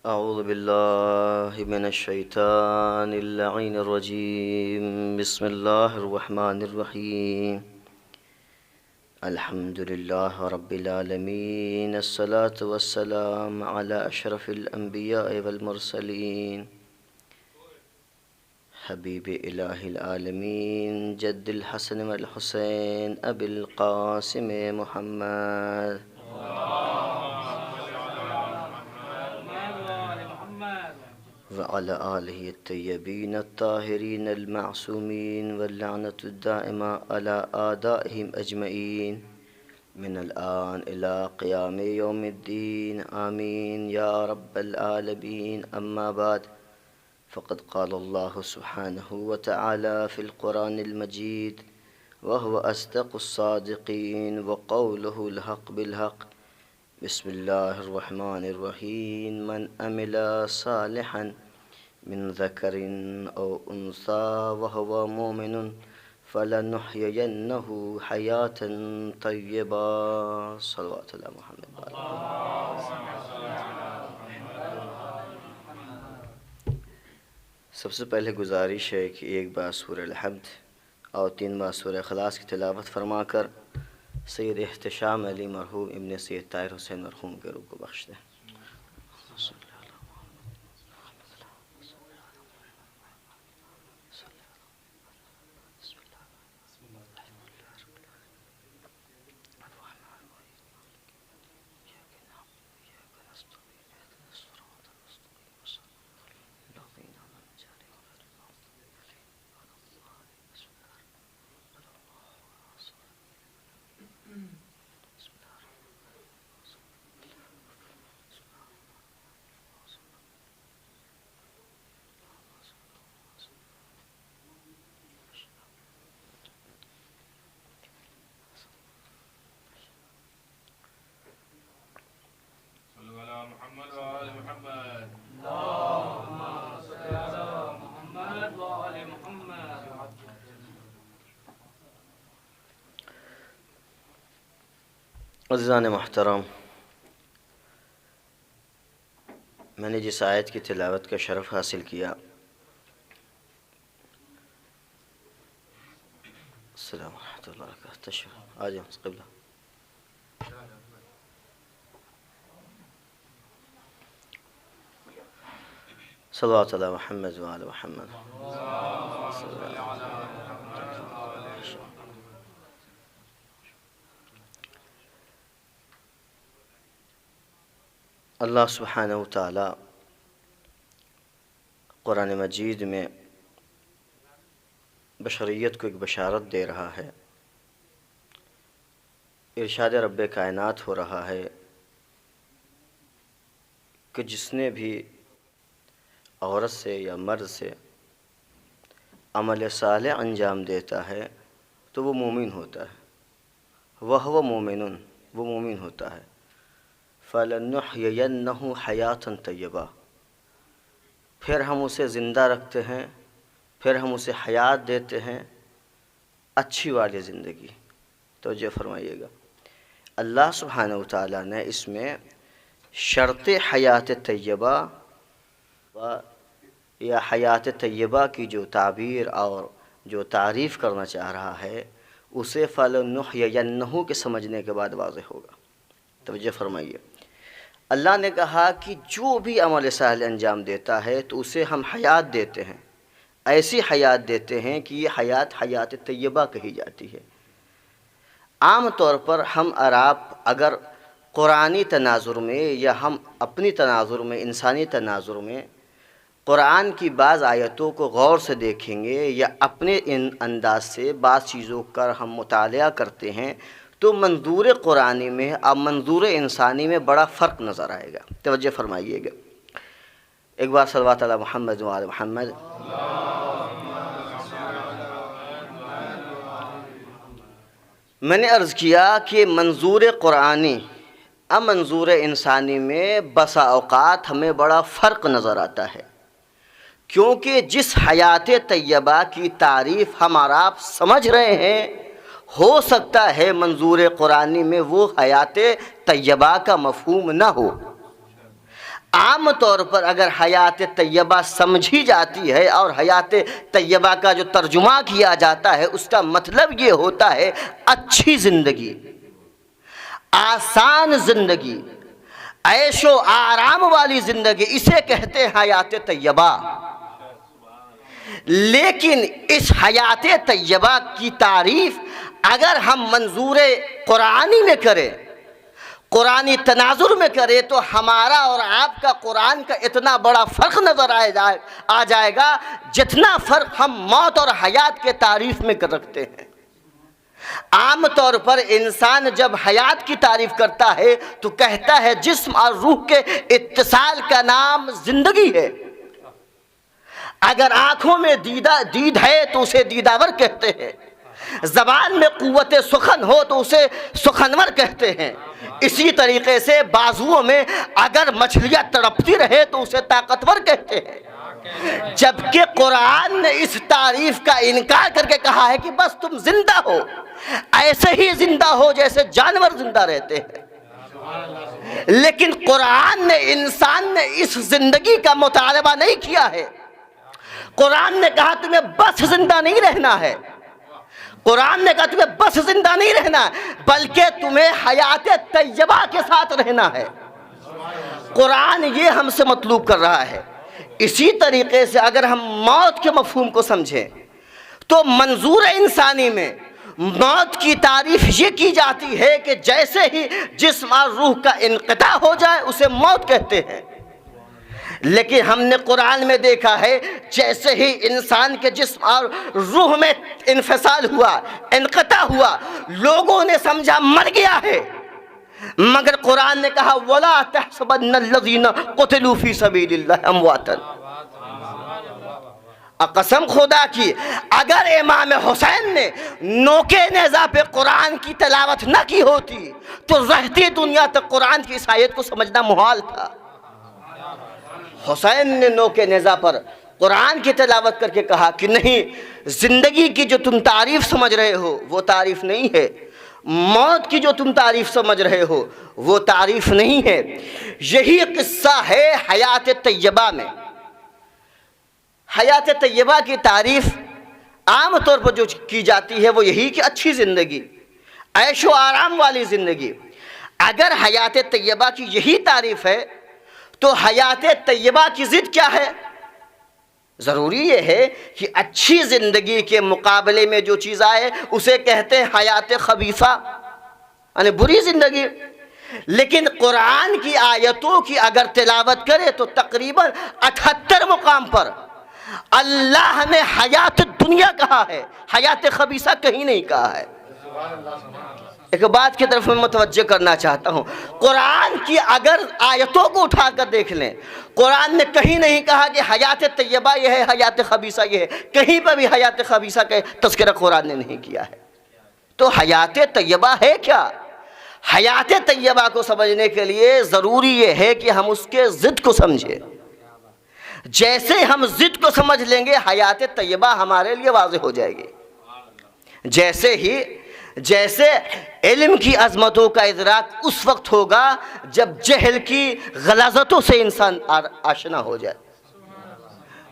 أعوذ بالله من الشيطان اللعين الرجيم. بسم الله الرحمن الرحيم. الحمد لله رب العالمين. الصلاة والسلام على أشرف الأنبياء والمرسلين حبيب إله العالمين جد الحسن والحسين أبي القاسم محمد وعلى آله الطيبين الطاهرين المعصومين واللعنة الدائمة على أعدائهم أجمعين من الآن إلى قيام يوم الدين آمين يا رب العالمين. أما بعد، فقد قال الله سبحانه وتعالى في القرآن المجيد وهو أصدق الصادقين وقوله الحق بالحق. بسم الله الرحمن الرحيم. من عمل صالحا من ذكر أو أنثى وهو مؤمن فلنحيينه حياة طيبة. صلوات الله محمد. سب سے پہلے گزارش ہے کہ ایک بار سورہ الحمد اور 3 بار سورہ اخلاص کی تلاوت فرما کر سید احتشام علی مرحوم ابن سید طاہر حسین مرحوم کے روح کو بخش دیں. عزیزان محترم، میں نے جس آیت کی تلاوت کا شرف حاصل کیا، السلام ورحمۃ اللہ وبرکاتہ. تشریف آ جائیں قبلہ. صلوات علی محمد و آل محمد. اللہ سبحانہ و تعالی قرآن مجید میں بشریت کو ایک بشارت دے رہا ہے. ارشاد رب کائنات ہو رہا ہے کہ جس نے بھی عورت سے یا مرد سے عمل صالح انجام دیتا ہے تو وہ مومن ہوتا ہے. وَهُوَ مُؤْمِنٌ، وہ مومن ہوتا ہے. فَلَنُحْيِيَنَّهُ حَيَاةً طَيِّبَةً، پھر ہم اسے زندہ رکھتے ہیں، پھر ہم اسے حیات دیتے ہیں، اچھی والی زندگی. توجہ فرمائیے گا، اللہ سبحانہ وتعالیٰ نے اس میں شرط حیات طیبہ یا حیات طیبہ کی جو تعبیر اور جو تعریف کرنا چاہ رہا ہے اسے فَلَنُحْيِيَنَّهُ کے سمجھنے کے بعد واضح ہوگا. توجہ فرمائیے، اللہ نے کہا کہ جو بھی عمل صالح انجام دیتا ہے تو اسے ہم حیات دیتے ہیں، ایسی حیات دیتے ہیں کہ یہ حیات طیبہ کہی جاتی ہے. عام طور پر ہم اور آپ اگر قرآنی تناظر میں یا ہم اپنی تناظر میں، انسانی تناظر میں قرآن کی بعض آیتوں کو غور سے دیکھیں گے یا اپنے انداز سے بعض چیزوں کا ہم مطالعہ کرتے ہیں تو منظور قرآنی میں اور منظور انسانی میں بڑا فرق نظر آئے گا. توجہ فرمائیے گا. ایک بار صلوات علی محمد و آل محمد. میں نے عرض کیا کہ منظور قرآنی اور منظور انسانی میں بسا اوقات ہمیں بڑا فرق نظر آتا ہے، کیونکہ جس حیات طیبہ کی تعریف ہم اور آپ سمجھ رہے ہیں ہو سکتا ہے منظور قرآنی میں وہ حیات طیبہ کا مفہوم نہ ہو. عام طور پر اگر حیات طیبہ سمجھی جاتی ہے اور حیات طیبہ کا جو ترجمہ کیا جاتا ہے اس کا مطلب یہ ہوتا ہے اچھی زندگی، آسان زندگی، عیش و آرام والی زندگی، اسے کہتے ہیں حیات طیبہ۔ لیکن اس حیات طیبہ کی تعریف اگر ہم منظور قرآنی میں کریں، قرآنی تناظر میں کریں، تو ہمارا اور آپ کا قرآن کا اتنا بڑا فرق نظر آ جائے گا جتنا فرق ہم موت اور حیات کے تعریف میں رکھتے ہیں۔ عام طور پر انسان جب حیات کی تعریف کرتا ہے تو کہتا ہے جسم اور روح کے اتصال کا نام زندگی ہے۔ اگر آنکھوں میں دید ہے تو اسے دیداور کہتے ہیں، زبان میں قوت سخن ہو تو اسے سخنور کہتے ہیں، اسی طریقے سے بازوؤں میں اگر مچھلیاں تڑپتی رہے تو اسے طاقتور کہتے ہیں۔ جبکہ قرآن نے اس تعریف کا انکار کر کے کہا ہے کہ بس تم زندہ ہو، ایسے ہی زندہ ہو جیسے جانور زندہ رہتے ہیں۔ لیکن قرآن نے انسان نے اس زندگی کا مطالبہ نہیں کیا ہے۔ قرآن نے کہا تمہیں بس زندہ نہیں رہنا ہے، قرآن نے کہا تمہیں بس زندہ نہیں رہنا بلکہ تمہیں حیات طیبہ کے ساتھ رہنا ہے۔ قرآن یہ ہم سے مطلوب کر رہا ہے۔ اسی طریقے سے اگر ہم موت کے مفہوم کو سمجھیں تو منظور انسانی میں موت کی تعریف یہ کی جاتی ہے کہ جیسے ہی جسم اور روح کا انقطاع ہو جائے اسے موت کہتے ہیں۔ لیکن ہم نے قرآن میں دیکھا ہے جیسے ہی انسان کے جسم اور روح میں انفصال ہوا، انقطاع ہوا، لوگوں نے سمجھا مر گیا ہے، مگر قرآن نے کہا وَلَا تَحْسَبَنَّ الَّذِينَ قُتِلُوا فِي سَبِيلِ اللَّهِ أَمْوَاتًا۔ قسم خدا کی اگر امام حسین نے نوکے نیزہ پہ قرآن کی تلاوت نہ کی ہوتی تو رہتی دنیا تک قرآن کی اس آیت کو سمجھنا محال تھا۔ حسین نے نوکے نیزہ پر قرآن کی تلاوت کر کے کہا کہ نہیں، زندگی کی جو تم تعریف سمجھ رہے ہو وہ تعریف نہیں ہے، موت کی جو تم تعریف سمجھ رہے ہو وہ تعریف نہیں ہے۔ یہی قصہ ہے حیات طیبہ میں۔ حیات طیبہ کی تعریف عام طور پر جو کی جاتی ہے وہ یہی کہ اچھی زندگی، عیش و آرام والی زندگی۔ اگر حیات طیبہ کی یہی تعریف ہے تو حیات طیبہ کی ضد کیا ہے؟ ضروری یہ ہے کہ اچھی زندگی کے مقابلے میں جو چیز آئے اسے کہتے ہیں حیات خبیثہ، یعنی بری زندگی۔ لیکن قرآن کی آیتوں کی اگر تلاوت کرے تو تقریباً 78 مقام پر اللہ نے حیات دنیا کہا ہے، حیات خبیثہ کہیں نہیں کہا ہے۔ ایک بات کی طرف میں متوجہ کرنا چاہتا ہوں، قرآن کی اگر آیتوں کو اٹھا کر دیکھ لیں، قرآن نے کہیں نہیں کہا کہ حیات طیبہ یہ ہے، حیات خبیثہ یہ ہے، کہیں پر بھی حیات خبیثہ کا تذکرہ قرآن نے نہیں کیا ہے۔ تو حیات طیبہ ہے کیا؟ حیات طیبہ کو سمجھنے کے لیے ضروری یہ ہے کہ ہم اس کے ضد کو سمجھیں۔ جیسے ہم ضد کو سمجھ لیں گے حیات طیبہ ہمارے لیے واضح ہو جائے گی۔ جیسے علم کی عظمتوں کا ادراک اس وقت ہوگا جب جہل کی غلاظتوں سے انسان آشنا ہو جائے،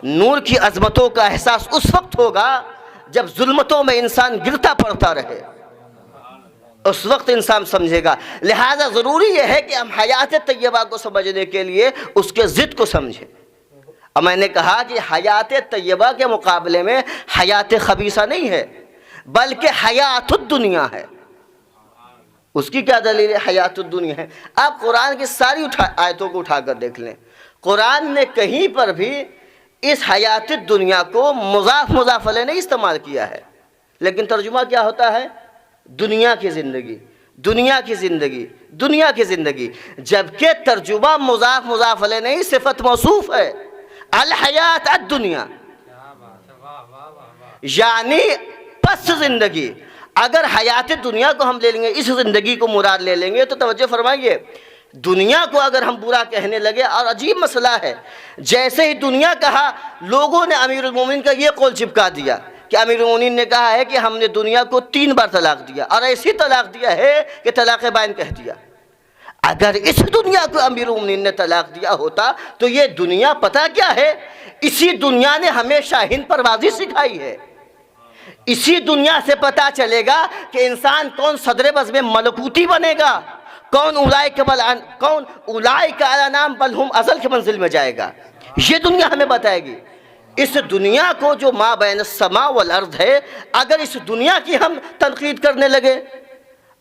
نور کی عظمتوں کا احساس اس وقت ہوگا جب ظلمتوں میں انسان گرتا پڑتا رہے، اس وقت انسان سمجھے گا۔ لہذا ضروری یہ ہے کہ ہم حیات طیبہ کو سمجھنے کے لیے اس کے ضد کو سمجھیں۔ اور میں نے کہا کہ حیات طیبہ کے مقابلے میں حیات خبیثہ نہیں ہے بلکہ حیات الدنیا ہے۔ اس کی کیا دلیل ہے؟ حیات الدنیا ہے۔ آپ قرآن کی ساری آیتوں کو اٹھا کر دیکھ لیں، قرآن نے کہیں پر بھی اس حیات الدنیا کو مضاف علیہ نہیں استعمال کیا ہے، لیکن ترجمہ کیا ہوتا ہے؟ دنیا کی زندگی، دنیا کی زندگی، دنیا کی زندگی، جبکہ ترجمہ مضاف علیہ نہیں، صفت موصوف ہے، الحیات الدنیا، یعنی پس زندگی۔ اگر حیات دنیا کو ہم لے لیں گے، اس زندگی کو مراد لے لیں گے تو توجہ فرمائیے، دنیا کو اگر ہم برا کہنے لگے، اور عجیب مسئلہ ہے، جیسے ہی دنیا کہا لوگوں نے امیر المومنین کا یہ قول چپکا دیا کہ امیر المومنین نے کہا ہے کہ ہم نے دنیا کو 3 بار طلاق دیا، اور ایسی طلاق دیا ہے کہ طلاق بائن کہہ دیا۔ اگر اس دنیا کو امیر المومنین نے طلاق دیا ہوتا تو یہ دنیا پتہ کیا ہے، اسی دنیا نے ہمیں شاہین پروازی سکھائی ہے۔ اسی دنیا سے پتہ چلے گا کہ انسان کون صدر بزم ملکوتی بنے گا، کون اولئک علی نام بل ہم ازل کے منزل میں جائے گا، یہ دنیا ہمیں بتائے گی۔ اس دنیا کو جو ما بین السماء والارض ہے، اگر اس دنیا کی ہم تنقید کرنے لگے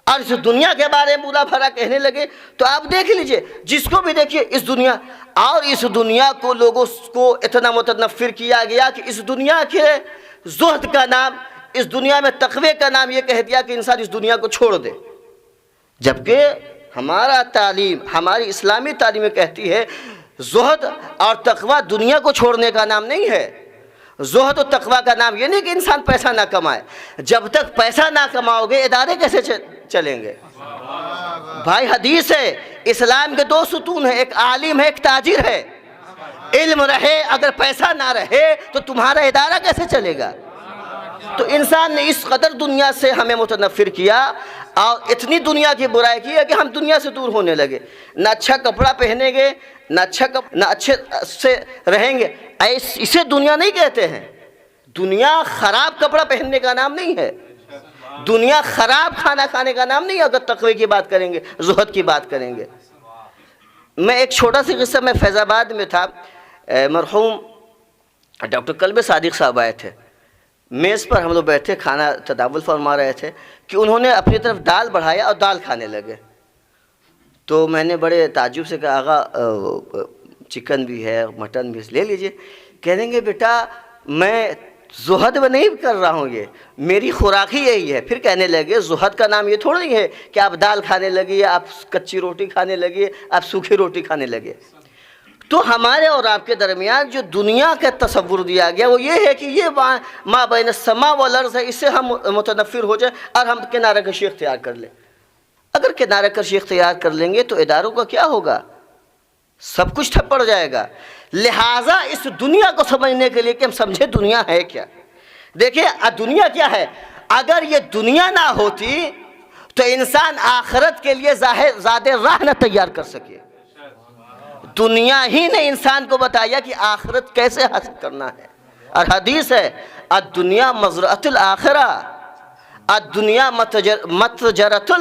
اور اس دنیا کے بارے میں برا بھلا کہنے لگے تو آپ دیکھ لیجئے، جس کو بھی دیکھیے اس دنیا، اور اس دنیا کو لوگوں کو اتنا متنفر کیا گیا کہ اس دنیا کے زہد کا نام، اس دنیا میں تقوی کا نام یہ کہہ دیا کہ انسان اس دنیا کو چھوڑ دے، جبکہ ہمارا تعلیم، ہماری اسلامی تعلیم کہتی ہے زہد اور تقوی دنیا کو چھوڑنے کا نام نہیں ہے۔ زہد و تقوی کا نام یہ نہیں کہ انسان پیسہ نہ کمائے، جب تک پیسہ نہ کماؤ گے ادارے کیسے چلیں گے؟ بھائی حدیث ہے، اسلام کے دو ستون ہیں، ایک عالم ہے، ایک تاجر ہے۔ علم رہے اگر پیسہ نہ رہے تو تمہارا ادارہ کیسے چلے گا؟ تو انسان نے اس قدر دنیا سے ہمیں متنفر کیا اور اتنی دنیا کی برائی کی ہے کہ ہم دنیا سے دور ہونے لگے، نہ اچھا کپڑا پہنیں گے، نہ اچھے سے رہیں گے۔ اسے دنیا نہیں کہتے ہیں۔ دنیا خراب کپڑا پہننے کا نام نہیں ہے، دنیا خراب کھانا کھانے کا نام نہیں ہے۔ اگر تقوی کی بات کریں گے، زہد کی بات کریں گے، میں ایک چھوٹا سی قصہ، میں فیض آباد میں تھا، مرحوم ڈاکٹر کلب صادق صاحب آئے تھے، میز پر ہم لوگ بیٹھے کھانا تداول فرما رہے تھے کہ انہوں نے اپنی طرف دال بڑھایا اور دال کھانے لگے۔ تو میں نے بڑے تعجب سے کہا آغا چکن بھی ہے، مٹن بھی، لے لیجئے۔ کہنے گے بیٹا میں زہد میں نہیں کر رہا ہوں، یہ میری خوراک ہی یہی ہے۔ پھر کہنے لگے زہد کا نام یہ تھوڑا نہیں ہے کہ آپ دال کھانے لگیے، آپ کچی روٹی کھانے لگیے، آپ سوکھی روٹی کھانے لگے۔ تو ہمارے اور آپ کے درمیان جو دنیا کا تصور دیا گیا وہ یہ ہے کہ یہ ما بین السماء والارض ہے، اس سے ہم متنفر ہو جائیں اور ہم کنارہ کشی اختیار کر لیں۔ اگر کنارہ کشی اختیار کر لیں گے تو اداروں کا کیا ہوگا؟ سب کچھ ٹھپ پڑ جائے گا۔ لہٰذا اس دنیا کو سمجھنے کے لیے کہ ہم سمجھے دنیا ہے کیا۔ دیکھیں دنیا کیا ہے، اگر یہ دنیا نہ ہوتی تو انسان آخرت کے لیے زیادہ راہ نہ تیار کر سکے۔ دنیا ہی نے انسان کو بتایا کہ آخرت کیسے حاصل کرنا ہے، اور حدیث ہے الدنیا مزرعۃ الآخرہ، الدنیا متجرۃ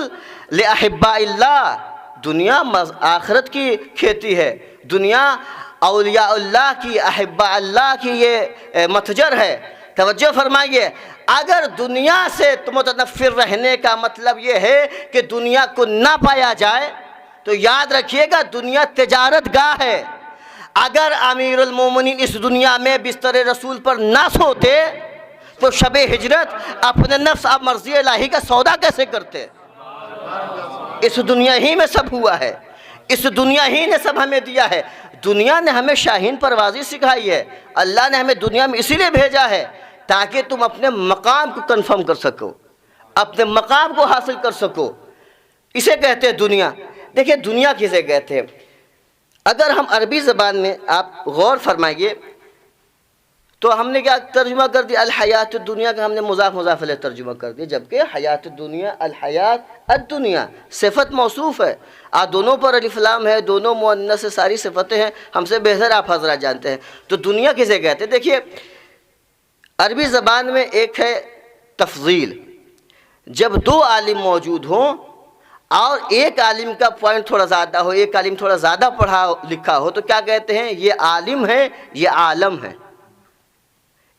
لأحباء اللہ، دنیا آخرت کی کھیتی ہے، دنیا اولیاء اللہ کی، احباء اللہ کی یہ متجر ہے۔ توجہ فرمائیے، اگر دنیا سے متنفر رہنے کا مطلب یہ ہے کہ دنیا کو نہ پایا جائے تو یاد رکھیے گا دنیا تجارت گاہ ہے۔ اگر امیر المومنین اس دنیا میں بستر رسول پر نہ سوتے تو شب ہجرت اپنے نفس اور مرضی الہی کا سودا کیسے کرتے؟ اس دنیا ہی میں سب ہوا ہے، اس دنیا ہی نے سب ہمیں دیا ہے۔ دنیا نے ہمیں شاہین پروازی سکھائی ہے، اللہ نے ہمیں دنیا میں اسی لیے بھیجا ہے تاکہ تم اپنے مقام کو کنفرم کر سکو، اپنے مقام کو حاصل کر سکو، اسے کہتے ہیں دنیا۔ دیکھیں دنیا کسے کہتے ہیں، اگر ہم عربی زبان میں آپ غور فرمائیے تو ہم نے کیا ترجمہ کر دیا، الحیات الدنیا کا ہم نے مضاف الیہ ترجمہ کر دیا، جبکہ حیات الدنیا، الحیات الدنیا صفت موصوف ہے، دونوں پر الف لام ہے، دونوں مؤنث سے ساری صفتیں ہیں، ہم سے بہتر آپ حضرات جانتے ہیں۔ تو دنیا کسے کہتے ہیں؟ دیکھیے عربی زبان میں ایک ہے تفضیل، جب دو عالم موجود ہوں اور ایک عالم کا پوائنٹ تھوڑا زیادہ ہو، ایک عالم تھوڑا زیادہ پڑھا لکھا ہو تو کیا کہتے ہیں؟ یہ عالم ہے، یہ عالم ہے۔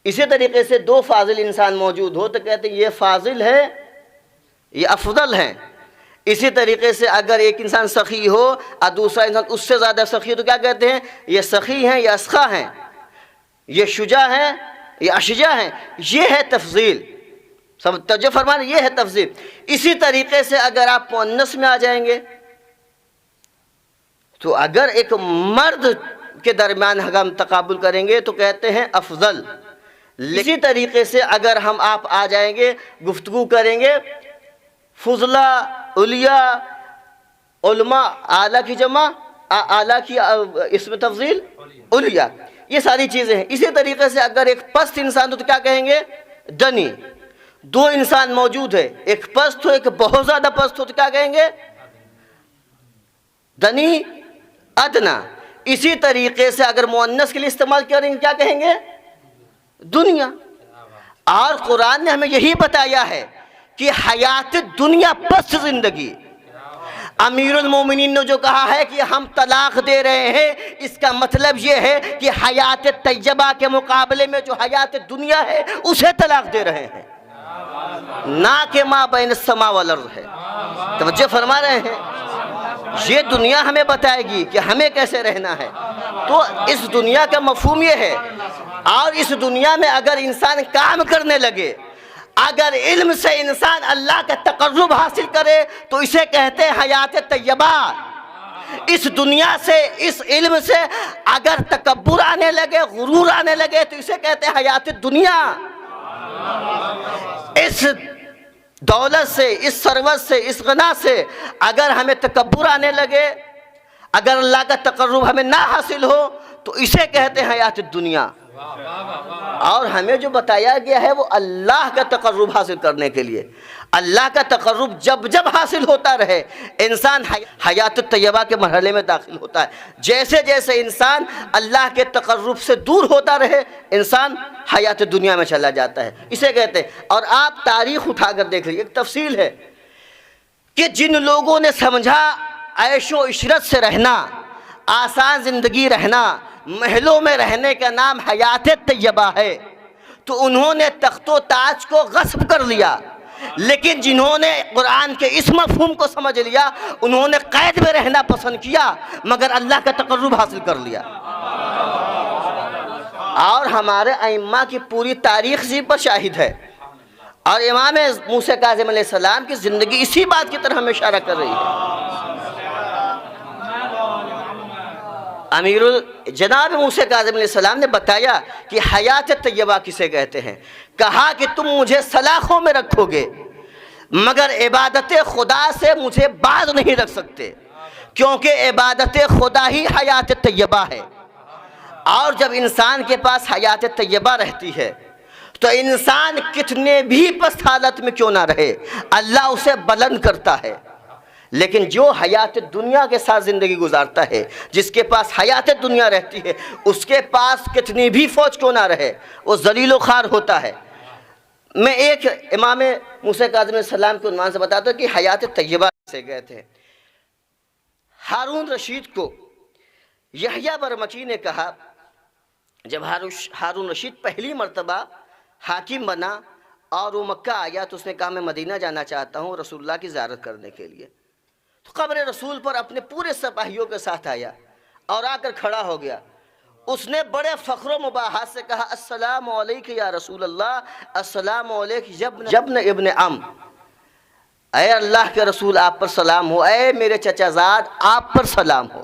اسی طریقے سے دو فاضل انسان موجود ہو تو کہتے ہیں یہ فاضل ہے، یہ افضل ہے۔ اسی طریقے سے اگر ایک انسان سخی ہو اور دوسرا انسان اس سے زیادہ سخی ہو تو کیا کہتے ہیں؟ یہ سخی ہیں، یہ اسخا ہیں، یہ شجاع ہیں، یہ اشجاع ہیں۔ یہ ہے تفضیل، توجہ فرمانا، یہ ہے تفضیل۔ اسی طریقے سے اگر آپ مؤنث میں آ جائیں گے تو اگر ایک مرد کے درمیان ہم تقابل کریں گے تو کہتے ہیں افضل۔ اسی طریقے سے اگر ہم آپ آ جائیں گے، گفتگو کریں گے، فضلہ، اولیاء، علماء، اعلیٰ کی جمع، اعلیٰ کی اس میں تفضیل اولیاء، یہ ساری چیزیں ہیں۔ اسی طریقے سے اگر ایک پست انسان ہو تو کیا کہیں گے؟ دنی۔ دو انسان موجود ہے، ایک پست ہو، ایک بہت زیادہ پست ہو تو کیا کہیں گے؟ دنی ادنا. اسی طریقے سے اگر مؤنث کے لیے استعمال کریں گے کیا کہیں گے؟ دنیا. اور قرآن نے ہمیں یہی بتایا ہے کہ حیات دنیا پس زندگی. امیر المومنین نے جو کہا ہے کہ ہم طلاق دے رہے ہیں، اس کا مطلب یہ ہے کہ حیات طیبہ کے مقابلے میں جو حیات دنیا ہے اسے طلاق دے رہے ہیں، نہ کہ ما بین السماء والارض ہے. توجہ فرما رہے ہیں؟ یہ دنیا ہمیں بتائے گی کہ ہمیں کیسے رہنا ہے. تو اس دنیا کا مفہوم یہ ہے. اور اس دنیا میں اگر انسان کام کرنے لگے، اگر علم سے انسان اللہ کا تقرب حاصل کرے تو اسے کہتے ہیں حیات طیبہ. اس دنیا سے، اس علم سے اگر تکبر آنے لگے، غرور آنے لگے تو اسے کہتے ہیں حیات دنیا. اس دولت سے، اس ثروت سے، اس غنا سے اگر ہمیں تکبر آنے لگے، اگر اللہ کا تقرب ہمیں نہ حاصل ہو تو اسے کہتے ہیں حیات دنیا. اور ہمیں جو بتایا گیا ہے وہ اللہ کا تقرب حاصل کرنے کے لیے. اللہ کا تقرب جب جب حاصل ہوتا رہے انسان حیات طیبہ کے مرحلے میں داخل ہوتا ہے. جیسے جیسے انسان اللہ کے تقرب سے دور ہوتا رہے انسان حیات دنیا میں چلا جاتا ہے. اسے کہتے ہیں. اور آپ تاریخ اٹھا کر دیکھ لیجیے، ایک تفصیل ہے کہ جن لوگوں نے سمجھا عیش و عشرت سے رہنا، آسان زندگی رہنا، محلوں میں رہنے کا نام حیات طیبہ ہے، تو انہوں نے تخت و تاج کو غصب کر لیا. لیکن جنہوں نے قرآن کے اس مفہوم کو سمجھ لیا انہوں نے قید میں رہنا پسند کیا مگر اللہ کا تقرب حاصل کر لیا. اور ہمارے ائمہ کی پوری تاریخ اسی پر شاہد ہے. اور امام موسیٰ کاظم علیہ السلام کی زندگی اسی بات کی طرف ہمیں اشارہ کر رہی ہے. جناب موسیٰ کاظم علیہ السلام نے بتایا کہ حیات طیبہ کسے کہتے ہیں. کہا کہ تم مجھے سلاخوں میں رکھو گے مگر عبادت خدا سے مجھے باز نہیں رکھ سکتے، کیونکہ عبادت خدا ہی حیات طیبہ ہے. اور جب انسان کے پاس حیات طیبہ رہتی ہے تو انسان کتنے بھی پست حالت میں کیوں نہ رہے اللہ اسے بلند کرتا ہے. لیکن جو حیات دنیا کے ساتھ زندگی گزارتا ہے، جس کے پاس حیات دنیا رہتی ہے، اس کے پاس کتنی بھی فوج کیوں نہ رہے وہ ذلیل و خوار ہوتا ہے. میں ایک امام موسیٰ کاظم علیہ السلام کے عنوان سے بتاتا ہوں کہ حیات طیبہ سے گئے تھے. ہارون رشید کو یحییٰ برمکی نے کہا، جب ہارون رشید پہلی مرتبہ حاکم بنا اور وہ مکہ آیا تو اس نے کہا میں مدینہ جانا چاہتا ہوں رسول اللہ کی زیارت کرنے کے لیے. تو قبر رسول پر اپنے پورے سپاہیوں کے ساتھ آیا اور آ کر کھڑا ہو گیا. اس نے بڑے فخر و مباحت سے کہا السلام علیکم یا رسول اللہ، السلام علیکم ابن ابن عم. اے اللہ کے رسول آپ پر سلام ہو، اے میرے چچا زاد آپ پر سلام ہو.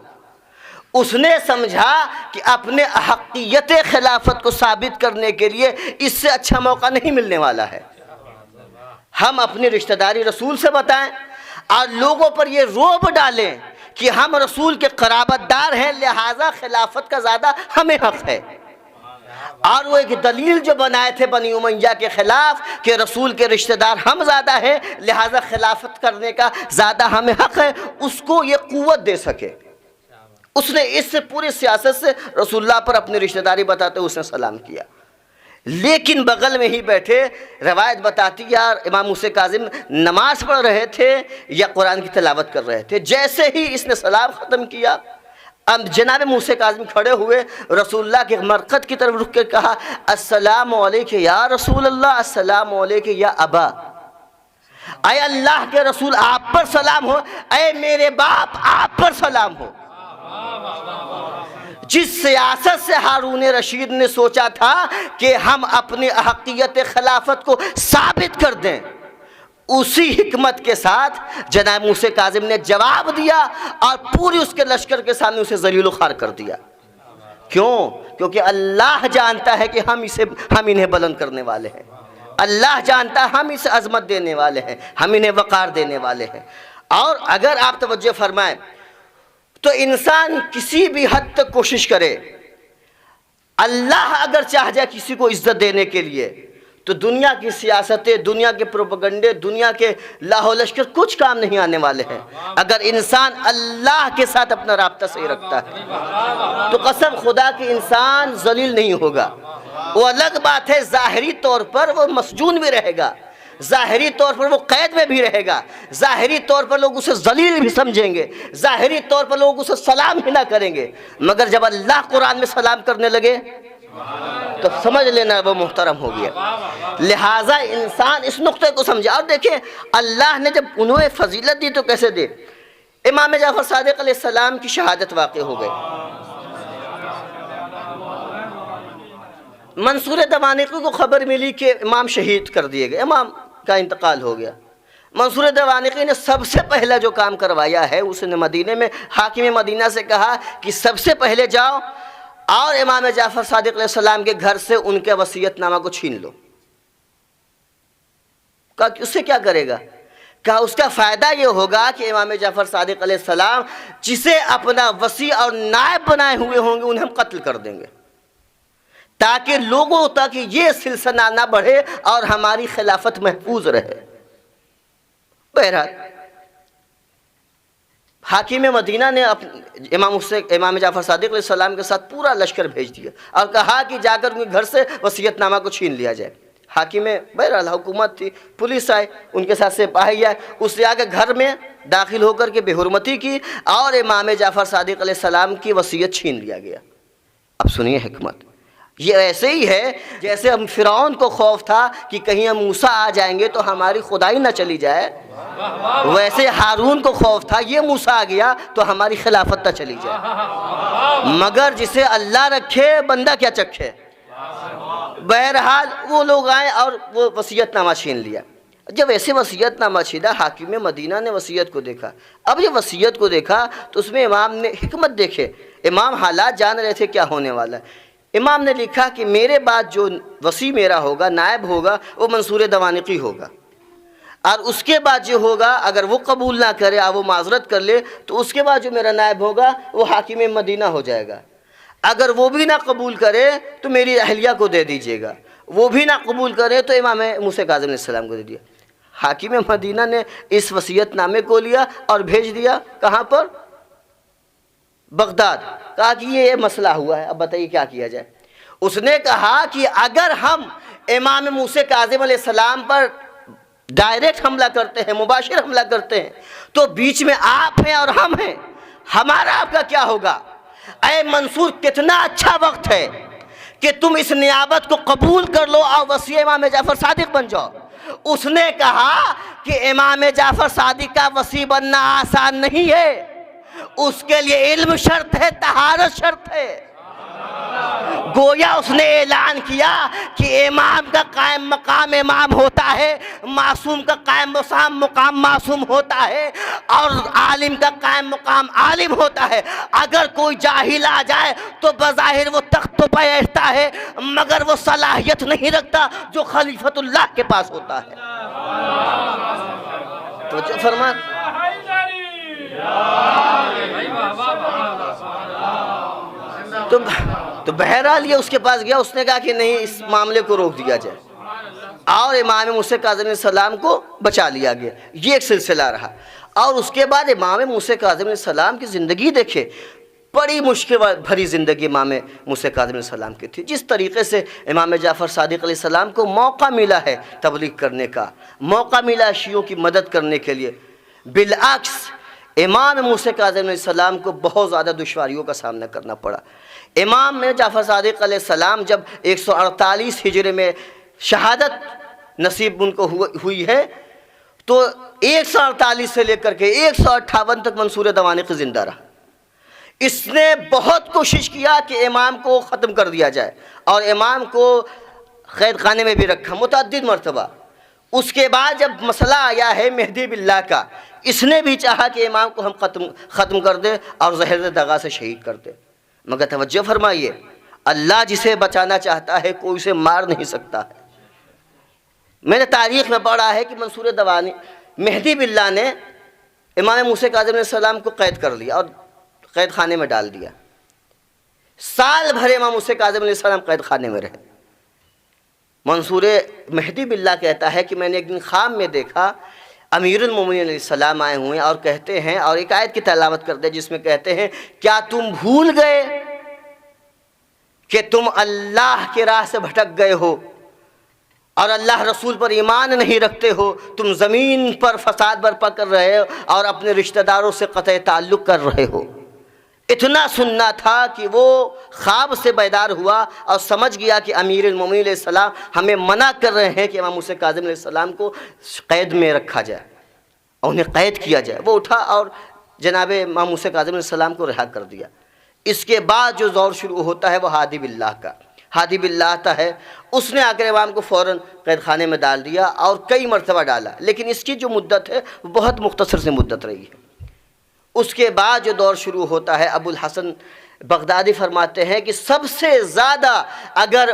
اس نے سمجھا کہ اپنے احقیت خلافت کو ثابت کرنے کے لیے اس سے اچھا موقع نہیں ملنے والا ہے. ہم اپنی رشتہ داری رسول سے بتائیں اور لوگوں پر یہ رعب ڈالیں کہ ہم رسول کے قرابت دار ہیں لہٰذا خلافت کا زیادہ ہمیں حق ہے. اور وہ ایک دلیل جو بنائے تھے بنی امیہ کے خلاف کہ رسول کے رشتہ دار ہم زیادہ ہیں لہٰذا خلافت کرنے کا زیادہ ہمیں حق ہے، اس کو یہ قوت دے سکے. اس نے اس سے پوری سیاست سے رسول اللہ پر اپنی رشتہ داری بتاتے ہوئے اس نے سلام کیا. لیکن بغل میں ہی بیٹھے روایت بتاتی یار امام موسیٰ کاظم نماز پڑھ رہے تھے یا قرآن کی تلاوت کر رہے تھے. جیسے ہی اس نے سلام ختم کیا جناب موسیٰ کاظم کھڑے ہوئے رسول اللہ کے مرقد کی طرف رک کے کہا السلام علیکم یا رسول اللہ، السلام علیکم یا ابا. اے اللہ کے رسول آپ پر سلام ہو، اے میرے باپ آپ پر سلام ہو. جس سیاست سے ہارون رشید نے سوچا تھا کہ ہم اپنی احقیت خلافت کو ثابت کر دیں، اسی حکمت کے ساتھ جناب موسیٰ کاظم نے جواب دیا اور پوری اس کے لشکر کے سامنے اسے ذلیل و خوار کر دیا. کیوں؟ کیونکہ اللہ جانتا ہے کہ ہم انہیں بلند کرنے والے ہیں. اللہ جانتا ہے ہم اسے عظمت دینے والے ہیں، ہم انہیں وقار دینے والے ہیں. اور اگر آپ توجہ فرمائیں تو انسان کسی بھی حد تک کوشش کرے، اللہ اگر چاہ جائے کسی کو عزت دینے کے لیے تو دنیا کی سیاستیں، دنیا کے پروپیگنڈے، دنیا کے لاہو لشکر کچھ کام نہیں آنے والے ہیں اگر انسان اللہ کے ساتھ اپنا رابطہ صحیح رکھتا ہے تو قسم خدا کہ انسان ذلیل نہیں ہوگا۔ وہ الگ بات ہے ظاہری طور پر وہ مسجون بھی رہے گا، ظاہری طور پر وہ قید میں بھی رہے گا، ظاہری طور پر لوگ اسے ذلیل بھی سمجھیں گے، ظاہری طور پر لوگ اسے سلام ہی نہ کریں گے، مگر جب اللہ قرآن میں سلام کرنے لگے تو سمجھ لینا وہ محترم ہو گیا۔ لہٰذا انسان اس نقطے کو سمجھا۔ اور دیکھیں اللہ نے جب انہیں فضیلت دی تو کیسے دی؟ امام جعفر صادق علیہ السلام کی شہادت واقع ہو گئی، منصور دوانقی کو خبر ملی کہ امام شہید کر دیے گئے، امام کا انتقال ہو گیا۔ منصور دوانقی نے سب سے پہلا جو کام کروایا ہے اس نے مدینے میں حاکم مدینہ سے کہا کہ سب سے پہلے جاؤ اور امام جعفر صادق علیہ السلام کے گھر سے ان کے وصیت نامہ کو چھین لو۔ کہا کہ اس سے کیا کرے گا؟ کہا اس کا فائدہ یہ ہوگا کہ امام جعفر صادق علیہ السلام جسے اپنا وصی اور نائب بنائے ہوئے ہوں گے انہیں ہم قتل کر دیں گے، تاکہ لوگوں تک یہ سلسلہ نہ بڑھے اور ہماری خلافت محفوظ رہے۔ بہرحال حاکم مدینہ نے امام جعفر صادق علیہ السلام کے ساتھ پورا لشکر بھیج دیا اور کہا کہ جا کر ان کے گھر سے وصیت نامہ کو چھین لیا جائے۔ حاکم بہرحال حکومت تھی، پولیس آئے، ان کے ساتھ سپاہی آئے، اس سے آگے گھر میں داخل ہو کر کے بے حرمتی کی اور امام جعفر صادق علیہ السلام کی وصیت چھین لیا گیا۔ اب سنیے حکمت، یہ ایسے ہی ہے جیسے ہم فرعون کو خوف تھا کہ کہیں ہم موسیٰ آ جائیں گے تو ہماری خدائی نہ چلی جائے، ویسے ہارون کو خوف تھا یہ موسیٰ آ گیا تو ہماری خلافت نہ چلی جائے، مگر جسے اللہ رکھے بندہ کیا چکھے۔ بہرحال وہ لوگ آئے اور وہ وصیت نامہ چھین لیا۔ جب ایسے وصیت نامہ چھینا، حاکم مدینہ نے وصیت کو دیکھا۔ اب یہ وصیت کو دیکھا تو اس میں امام نے حکمت دیکھے، امام حالات جان رہے تھے کیا ہونے والا ہے۔ امام نے لکھا کہ میرے بعد جو وصی میرا ہوگا، نائب ہوگا، وہ منصور دوانقی ہوگا، اور اس کے بعد جو ہوگا اگر وہ قبول نہ کرے اور وہ معذرت کر لے تو اس کے بعد جو میرا نائب ہوگا وہ حاکم مدینہ ہو جائے گا، اگر وہ بھی نہ قبول کرے تو میری اہلیہ کو دے دیجیے گا، وہ بھی نہ قبول کرے تو امام موسیٰ کاظم علیہ السلام کو دے دیا۔ حاکم مدینہ نے اس وصیت نامے کو لیا اور بھیج دیا کہاں پر؟ بغداد۔ کہا کہ یہ مسئلہ ہوا ہے، اب بتائیے کیا کیا جائے۔ اس نے کہا کہ اگر ہم امام موسیٰ کاظم علیہ السلام پر ڈائریکٹ حملہ کرتے ہیں، مباشر حملہ کرتے ہیں، تو بیچ میں آپ ہیں اور ہم ہیں، ہمارا آپ کا کیا ہوگا؟ اے منصور کتنا اچھا وقت ہے کہ تم اس نیابت کو قبول کر لو اور وصی امام جعفر صادق بن جاؤ۔ اس نے کہا کہ امام جعفر صادق کا وصی بننا آسان نہیں ہے، اس کے لیے علم شرط ہے، طہارت شرط ہے۔ گویا اس نے اعلان کیا کہ امام کا قائم مقام امام ہوتا ہے، معصوم کا قائم مقام معصوم ہوتا ہے، اور عالم کا قائم مقام عالم ہوتا ہے۔ اگر کوئی جاہل آ جائے تو بظاہر وہ تخت تو بیٹھتا ہے مگر وہ صلاحیت نہیں رکھتا جو خلیفۃ اللہ کے پاس ہوتا ہے۔ تو جو فرما تو بہرحال یہ اس کے پاس گیا، اس نے کہا کہ نہیں اس معاملے کو روک دیا جائے، اور امام موسیٰ کاظم علیہ السلام کو بچا لیا گیا۔ یہ ایک سلسلہ رہا، اور اس کے بعد امام موسیٰ کاظم علیہ السلام کی زندگی دیکھے، بڑی مشکل بھری زندگی امام موسیٰ کاظم علیہ السلام کی تھی۔ جس طریقے سے امام جعفر صادق علیہ السلام کو موقع ملا ہے تبلیغ کرنے کا، موقع ملا شیعوں کی مدد کرنے کے لیے، بالعکس امام موسیٰ کاظم علیہ السلام کو بہت زیادہ دشواریوں کا سامنا کرنا پڑا۔ امام جعفر صادق علیہ السلام جب 148 ہجری میں شہادت نصیب ان کو ہوئی ہے تو 148 سے لے کر کے 158 تک منصور دوانقی زندہ رہا۔ اس نے بہت کوشش کیا کہ امام کو ختم کر دیا جائے، اور امام کو قید خانے میں بھی رکھا متعدد مرتبہ۔ اس کے بعد جب مسئلہ آیا ہے مہدی باللہ کا، اس نے بھی چاہا کہ امام کو ہم ختم کر دیں اور زہر دغا سے شہید کر دیں، مگر توجہ فرمائیے اللہ جسے بچانا چاہتا ہے کوئی اسے مار نہیں سکتا ہے۔ میں نے تاریخ میں پڑھا ہے کہ منصور مہدی باللہ نے امام موسیٰ کاظم علیہ السلام کو قید کر لیا اور قید خانے میں ڈال دیا۔ سال بھر امام موسیٰ کاظم علیہ السلام قید خانے میں رہے، منصور مہدی باللہ کہتا ہے کہ میں نے ایک دن خواب میں دیکھا امیر المومنین علیہ السلام آئے ہوئے اور کہتے ہیں، اور ایک آیت کی تلاوت کرتے ہیں جس میں کہتے ہیں کیا تم بھول گئے کہ تم اللہ کے راہ سے بھٹک گئے ہو اور اللہ رسول پر ایمان نہیں رکھتے ہو، تم زمین پر فساد برپا کر رہے ہو اور اپنے رشتہ داروں سے قطع تعلق کر رہے ہو۔ اتنا سننا تھا کہ وہ خواب سے بیدار ہوا اور سمجھ گیا کہ امیر المومنین علیہ السلام ہمیں منع کر رہے ہیں کہ امام موسیٰ کاظم علیہ السلام کو قید میں رکھا جائے اور انہیں قید کیا جائے۔ وہ اٹھا اور جناب امام موسیٰ کاظم علیہ السلام کو رہا کر دیا۔ اس کے بعد جو دور شروع ہوتا ہے وہ ہادی باللہ کا، ہادی باللہ آتا ہے، اس نے آ کر امام کو فوراً قید خانے میں ڈال دیا اور کئی مرتبہ ڈالا، لیکن اس کی جو مدت ہے وہ بہت مختصر سی مدت رہی ہے۔ اس کے بعد جو دور شروع ہوتا ہے، ابو الحسن بغدادی فرماتے ہیں کہ سب سے زیادہ اگر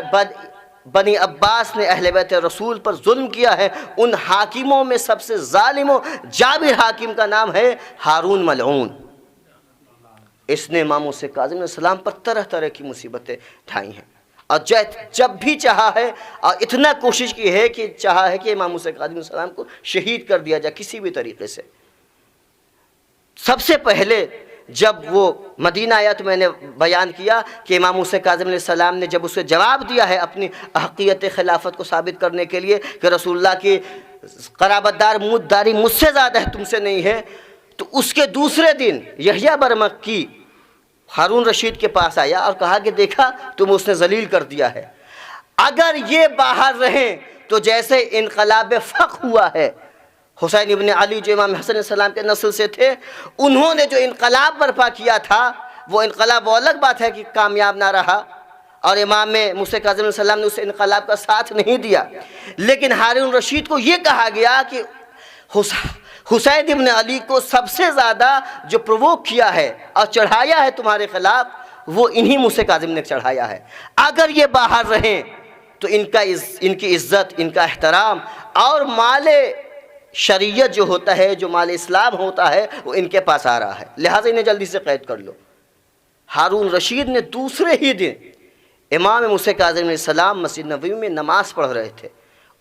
بنی عباس نے اہل بیت رسول پر ظلم کیا ہے، ان حاکموں میں سب سے ظالم و جابر حاکم کا نام ہے ہارون ملعون۔ اس نے امام موسیٰ کاظم علیہ السلام پر طرح طرح کی مصیبتیں ڈھائی ہیں، اور جب بھی چاہا ہے اور اتنا کوشش کی ہے کہ چاہا ہے کہ امام موسیٰ کاظم علیہ السلام کو شہید کر دیا جائے کسی بھی طریقے سے۔ سب سے پہلے جب وہ مدینہ آیا تو میں نے بیان کیا کہ امام موسیٰ کاظم علیہ السلام نے جب اسے جواب دیا ہے اپنی حقیقت خلافت کو ثابت کرنے کے لیے کہ رسول اللہ کی قرابت داری مجھ سے زیادہ ہے، تم سے نہیں ہے، تو اس کے دوسرے دن یحییٰ برمکی ہارون رشید کے پاس آیا اور کہا کہ دیکھا تم اس نے ذلیل کر دیا ہے، اگر یہ باہر رہیں تو جیسے انقلاب فق ہوا ہے، حسین ابن علی جو امام حسن علیہ السلام کے نسل سے تھے، انہوں نے جو انقلاب برپا کیا تھا وہ انقلاب، وہ الگ بات ہے کہ کامیاب نہ رہا اور امام موسیٰ کاظم علیہ السلام نے اس انقلاب کا ساتھ نہیں دیا، لیکن ہارون رشید کو یہ کہا گیا کہ حسین ابن علی کو سب سے زیادہ جو پرووک کیا ہے اور چڑھایا ہے تمہارے خلاف وہ انہی موسیٰ کاظم نے چڑھایا ہے، اگر یہ باہر رہیں تو ان کی عزت، ان کا احترام اور مال شریعت جو ہوتا ہے، جو مال اسلام ہوتا ہے، وہ ان کے پاس آ رہا ہے، لہٰذا انہیں جلدی سے قید کر لو۔ ہارون رشید نے دوسرے ہی دن امام موسیٰ کاظم علیہ السلام مسجد نبوی میں نماز پڑھ رہے تھے،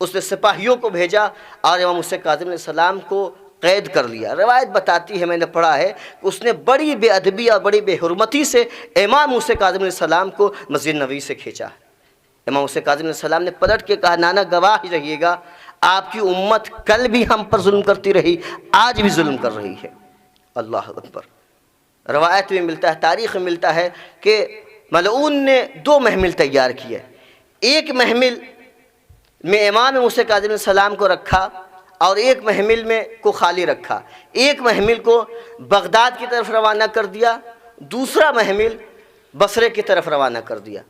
اس نے سپاہیوں کو بھیجا اور امام موسیٰ کاظم علیہ السلام کو قید کر لیا۔ روایت بتاتی ہے، میں نے پڑھا ہے کہ اس نے بڑی بے ادبی اور بڑی بے حرمتی سے امام موسیٰ کاظم علیہ السلام کو مسجد نبوی سے کھینچا۔ امام موسیٰ کاظم علیہ السلام نے پلٹ کے کہا نانا گواہ ہی رہیے گا، آپ کی امت کل بھی ہم پر ظلم کرتی رہی، آج بھی ظلم کر رہی ہے۔ اللہ اکبر۔ روایت میں ملتا ہے، تاریخ میں ملتا ہے کہ ملعون نے 2 محمل تیار کیے، ایک محمل میں امام موسیٰ کاظم علیہ السلام کو رکھا اور ایک محمل میں کو خالی رکھا، ایک محمل کو بغداد کی طرف روانہ کر دیا، دوسرا محمل بصرے کی طرف روانہ کر دیا۔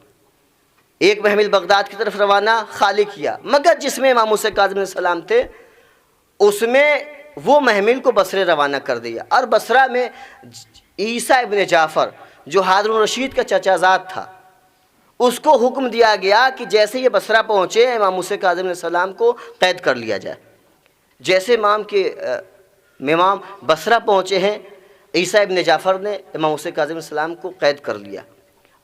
ایک محمل بغداد کی طرف روانہ خالی کیا، مگر جس میں امام موسیٰ کاظم علیہ السلام تھے اس میں وہ محمل کو بصرے روانہ کر دیا، اور بصرہ میں عیسیٰ ابن جعفر جو ہارون رشید کا چچا زاد تھا اس کو حکم دیا گیا کہ جیسے یہ بصرہ پہنچے امام موسیٰ کاظم علیہ السلام کو قید کر لیا جائے۔ جیسے امام بصرہ پہنچے ہیں، عیسیٰ ابن جعفر نے امام موسیٰ کاظم علیہ السلام کو قید کر لیا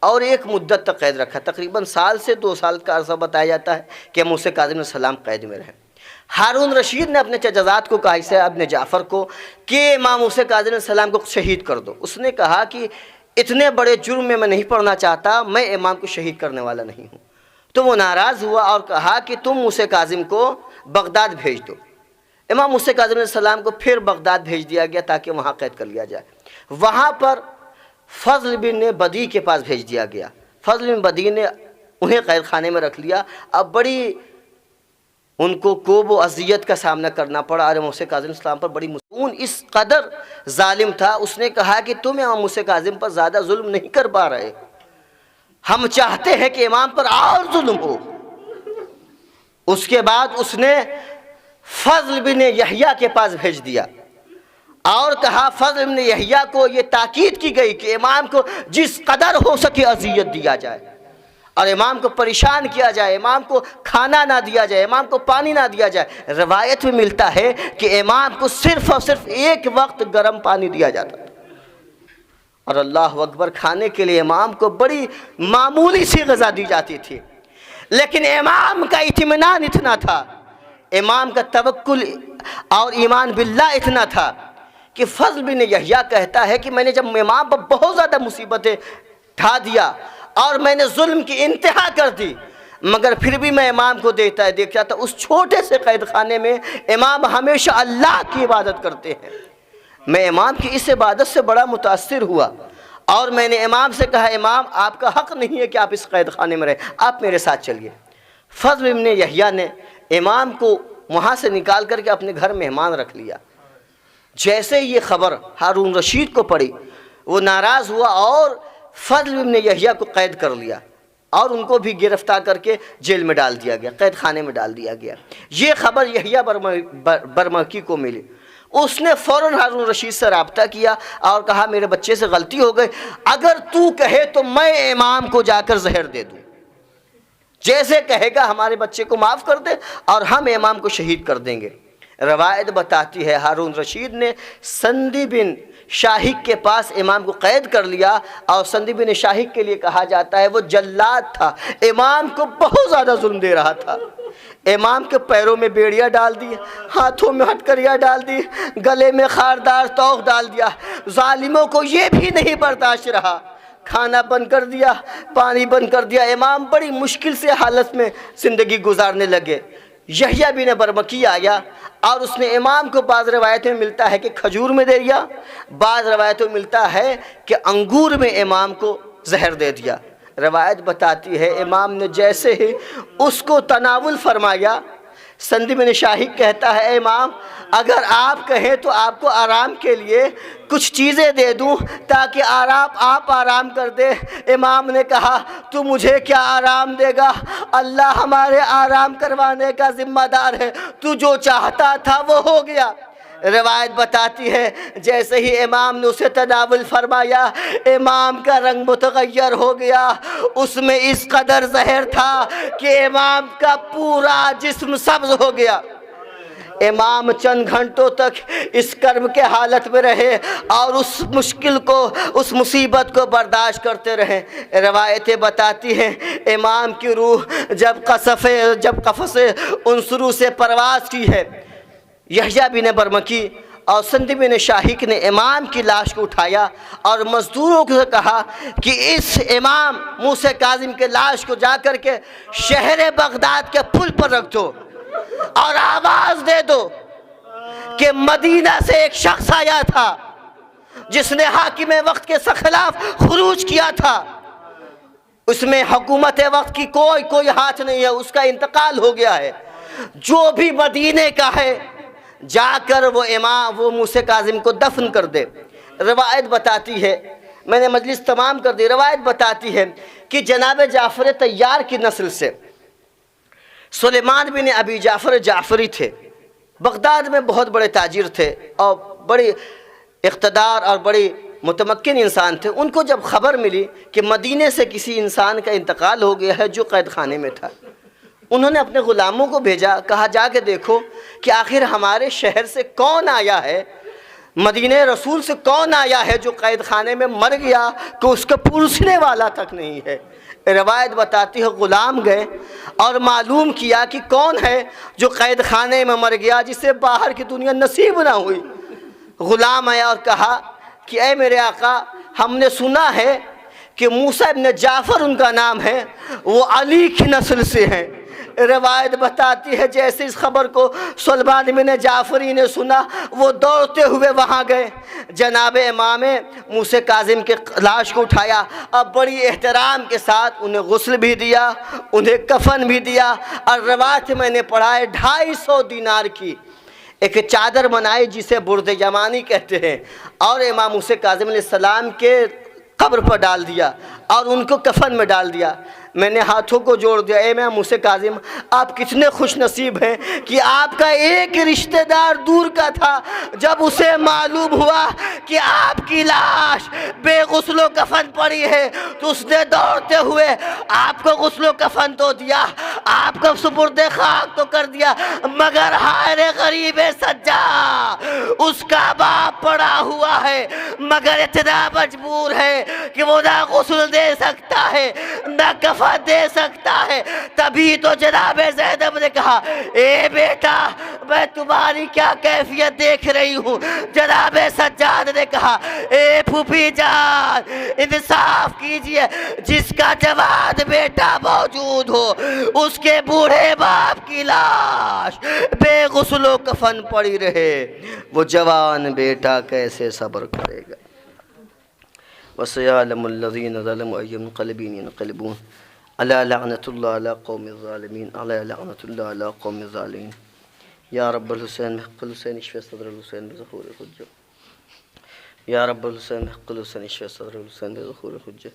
اور ایک مدت تک قید رکھا، تقریباً 1 سال سے 2 سال کا عرصہ بتایا جاتا ہے کہ امام موسیٰ کاظم علیہ السلام قید میں رہے۔ ہارون رشید نے اپنے چچازاد کو کہا، عیسیٰ ابن جعفر کو، کہ امام موسیٰ کاظم علیہ السلام کو شہید کر دو۔ اس نے کہا کہ اتنے بڑے جرم میں نہیں پڑنا چاہتا، میں امام کو شہید کرنے والا نہیں ہوں۔ تو وہ ناراض ہوا اور کہا کہ تم موسیٰ کاظم کو بغداد بھیج دو۔ امام موسیٰ کاظم علیہ السلام کو پھر بغداد بھیج دیا گیا تاکہ وہاں قید کر لیا جائے۔ وہاں پر فضل بن بدی کے پاس بھیج دیا گیا، فضل بن بدی نے انہیں قید خانے میں رکھ لیا۔ اب بڑی ان کو کوب و اذیت کا سامنا کرنا پڑا اور امام موسیٰ کاظم علیہ السلام پر بڑی مسئول اس قدر ظالم تھا، اس نے کہا کہ تم امام موسیٰ کاظم پر زیادہ ظلم نہیں کر پا رہے، ہم چاہتے ہیں کہ امام پر اور ظلم ہو۔ اس کے بعد اس نے فضل بن یحییٰ کے پاس بھیج دیا اور کہا فضل بن یحییٰ کو یہ تاکید کی گئی کہ امام کو جس قدر ہو سکے اذیت دیا جائے اور امام کو پریشان کیا جائے، امام کو کھانا نہ دیا جائے، امام کو پانی نہ دیا جائے۔ روایت میں ملتا ہے کہ امام کو صرف اور صرف ایک وقت گرم پانی دیا جاتا تھا اور اللہ اکبر، کھانے کے لیے امام کو بڑی معمولی سی غذا دی جاتی تھی، لیکن امام کا اطمینان اتنا تھا، امام کا توکل اور ایمان باللہ اتنا تھا کہ فضل بن یحییٰ کہتا ہے کہ میں نے جب امام پر بہت زیادہ مصیبتیں ڈھا دیا اور میں نے ظلم کی انتہا کر دی، مگر پھر بھی میں امام کو دیکھتا تھا اس چھوٹے سے قید خانے میں امام ہمیشہ اللہ کی عبادت کرتے ہیں۔ میں امام کی اس عبادت سے بڑا متاثر ہوا اور میں نے امام سے کہا امام آپ کا حق نہیں ہے کہ آپ اس قید خانے میں رہیں، آپ میرے ساتھ چلیے۔ فضل بن یحییٰ نے امام کو وہاں سے نکال کر کے اپنے گھر مہمان رکھ لیا۔ جیسے یہ خبر ہارون رشید کو پڑی وہ ناراض ہوا اور فضل بن یحییٰ کو قید کر لیا اور ان کو بھی گرفتار کر کے جیل میں ڈال دیا گیا، قید خانے میں ڈال دیا گیا۔ یہ خبر یحییٰ برمکی کو ملی، اس نے فوراً ہارون رشید سے رابطہ کیا اور کہا میرے بچے سے غلطی ہو گئی، اگر تو کہے تو میں امام کو جا کر زہر دے دوں، جیسے کہے گا ہمارے بچے کو معاف کر دے اور ہم امام کو شہید کر دیں گے۔ روایت بتاتی ہے ہارون رشید نے سندی بن شاہق کے پاس امام کو قید کر لیا، اور سندی بن شاہق کے لیے کہا جاتا ہے وہ جلاد تھا، امام کو بہت زیادہ ظلم دے رہا تھا۔ امام کے پیروں میں بیڑیاں ڈال دی، ہاتھوں میں ہتکڑیاں ڈال دی، گلے میں خاردار توق ڈال دیا۔ ظالموں کو یہ بھی نہیں برداشت رہا، کھانا بند کر دیا، پانی بند کر دیا، امام بڑی مشکل سے حالت میں زندگی گزارنے لگے۔ یحییٰ بن برمکی آیا اور اس نے امام کو بعض روایتوں میں ملتا ہے کہ کھجور میں دے دیا، بعض روایتوں میں ملتا ہے کہ انگور میں امام کو زہر دے دیا۔ روایت بتاتی ہے امام نے جیسے ہی اس کو تناول فرمایا، سندی بن شاہق کہتا ہے امام اگر آپ کہیں تو آپ کو آرام کے لیے کچھ چیزیں دے دوں تاکہ آپ آرام کر دے۔ امام نے کہا تو مجھے کیا آرام دے گا، اللہ ہمارے آرام کروانے کا ذمہ دار ہے، تو جو چاہتا تھا وہ ہو گیا۔ روایت بتاتی ہے جیسے ہی امام نے اسے تناول فرمایا امام کا رنگ متغیر ہو گیا، اس میں اس قدر زہر تھا کہ امام کا پورا جسم سبز ہو گیا۔ امام چند گھنٹوں تک اس کرب کے حالت میں رہے اور اس مشکل کو، اس مصیبت کو برداشت کرتے رہے۔ روایتیں بتاتی ہیں امام کی روح جب قفس عنصرو سے پرواز کی ہے، یحییٰ بن برمکی اور سندی بن شاہق نے امام کی لاش کو اٹھایا اور مزدوروں سے کہا کہ اس امام موسیٰ کاظم کے لاش کو جا کر کے شہر بغداد کے پل پر رکھ دو اور آواز دے دو کہ مدینہ سے ایک شخص آیا تھا جس نے حاکم وقت کے خلاف خروج کیا تھا، اس میں حکومت وقت کی کوئی ہاتھ نہیں ہے، اس کا انتقال ہو گیا ہے، جو بھی مدینے کا ہے جا کر وہ امام وہ موسیٰ کاظم کو دفن کر دے۔ روایت بتاتی ہے، میں نے مجلس تمام کر دی، روایت بتاتی ہے کہ جناب جعفر طیار کی نسل سے سلیمان بن ابی جعفر جعفری تھے، بغداد میں بہت بڑے تاجر تھے اور بڑے اقتدار اور بڑے متمکن انسان تھے۔ ان کو جب خبر ملی کہ مدینے سے کسی انسان کا انتقال ہو گیا ہے جو قید خانے میں تھا، انہوں نے اپنے غلاموں کو بھیجا، کہا جا کے دیکھو کہ آخر ہمارے شہر سے کون آیا ہے، مدینہ رسول سے کون آیا ہے جو قید خانے میں مر گیا کہ اس کا پوچھنے والا تک نہیں ہے۔ روایت بتاتی ہے غلام گئے اور معلوم کیا کہ کون ہے جو قید خانے میں مر گیا جسے باہر کی دنیا نصیب نہ ہوئی۔ غلام آیا اور کہا کہ اے میرے آقا ہم نے سنا ہے کہ موسیٰ ابن جعفر ان کا نام ہے، وہ علی کی نسل سے ہیں۔ روایت بتاتی ہے جیسے اس خبر کو سلیمان بن جعفری نے سنا وہ دوڑتے ہوئے وہاں گئے، جناب امام موسیٰ کاظم کے لاش کو اٹھایا، اب بڑی احترام کے ساتھ انہیں غسل بھی دیا، انہیں کفن بھی دیا، اور روایت میں نے پڑھا ہے 250 دینار کی ایک چادر بنائی جسے برد یمانی کہتے ہیں، اور امام موسیٰ کاظم علیہ السلام کے قبر پر ڈال دیا اور ان کو کفن میں ڈال دیا۔ میں نے ہاتھوں کو جوڑ دیا، اے امام موسیٰ کاظم آپ کتنے خوش نصیب ہیں کہ آپ کا ایک رشتہ دار دور کا تھا، جب اسے معلوم ہوا کہ آپ کی لاش بے غسل و کفن پڑی ہے تو اس نے دوڑتے ہوئے آپ کو غسل و کفن تو دیا، آپ کو سپرد خاک تو کر دیا، مگر ہائے غریب سجا، اس کا باپ پڑا ہوا ہے مگر اتنا مجبور ہے کہ وہ نہ غسل دے سکتا ہے نہ کفن دے سکتا ہے۔ تبھی تو جناب زینب نے کہا اے بیٹا میں تمہاری کیا کیفیت دیکھ رہی ہوں۔ جناب سجاد نے کہا اے پھوپھی جان انصاف کیجئے، جس کا جوان بیٹا موجود ہو اس کے بوڑھے باپ کی لاش بے غسل و کفن پڑی رہے، وہ جوان بیٹا کیسے صبر کرے گا۔ وَسَيَعْلَمُ الَّذِينَ ظَلَمُوا أَيَّ مُنقَلِبٍ يَنقَلِبُونَ أَلَا لَعْنَةُ اللَّهِ عَلَى الْقَوْمِ الظَّالِمِينَ أَلَا لَعْنَةُ اللَّهِ عَلَى الْقَوْمِ الظَّالِمِينَ يا رب الحسين محق الحسين اشفي صدر الحسين بظهور الحجة يا رب الحسين محق الحسين اشفي صدر الحسين بظهور الحجة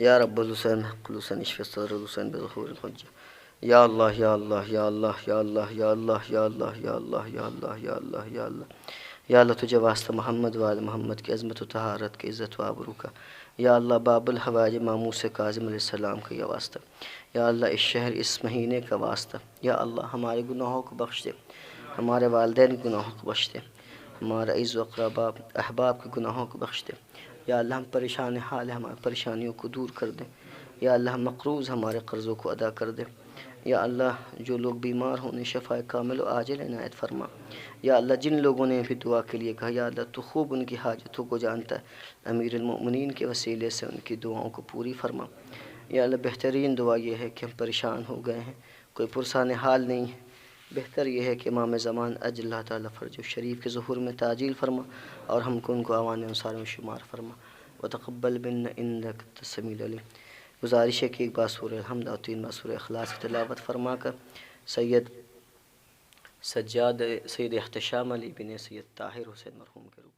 يا رب الحسين محق الحسين اشفي صدر الحسين بظهور الحجة يا الله يا الله يا الله يا الله يا الله يا الله يا الله يا الله يا الله يا الله یا اللہ تجھے واسطہ محمد وآل محمد کی عظمت و طہارت کی عزت و آبرو کا، یا اللہ باب الحوائج ماموس کاظم علیہ السلام کا یا واسطہ، یا اللہ اس شہر اس مہینے کا واسطہ، یا اللہ ہمارے گناہوں کو بخش دے، ہمارے والدین کے گناہوں کو بخش دے، ہمارے عز و اقربا احباب کے گناہوں کو بخش دے، یا اللہ ہم پریشان حال ہماری پریشانیوں کو دور کر دے، یا اللہ ہم مقروض ہمارے قرضوں کو ادا کر دے، یا اللہ جو لوگ بیمار ہوں انہیں شفاء کامل و عاجل عنایت فرما، یا اللہ جن لوگوں نے بھی دعا کے لیے کہا یا اللہ تو خوب ان کی حاجتوں کو جانتا ہے، امیر المؤمنین کے وسیلے سے ان کی دعاؤں کو پوری فرما، یا اللہ بہترین دعا یہ ہے کہ ہم پریشان ہو گئے ہیں، کوئی پرسان حال نہیں ہے، بہتر یہ ہے کہ امام زمان اجل اللہ تعالیٰ فرج شریف کے ظہور میں تعجیل فرما اور ہم کو ان کو اوان انصار میں شمار فرما، وتقبل منا انک انت السمیع العلیم۔ گزارش ہے کہ ایک بار سورہ الحمد اور 3 بار سورہ اخلاص کی تلاوت فرما کر سید احتشام علی بن سید طاہر حسین مرحوم کے روح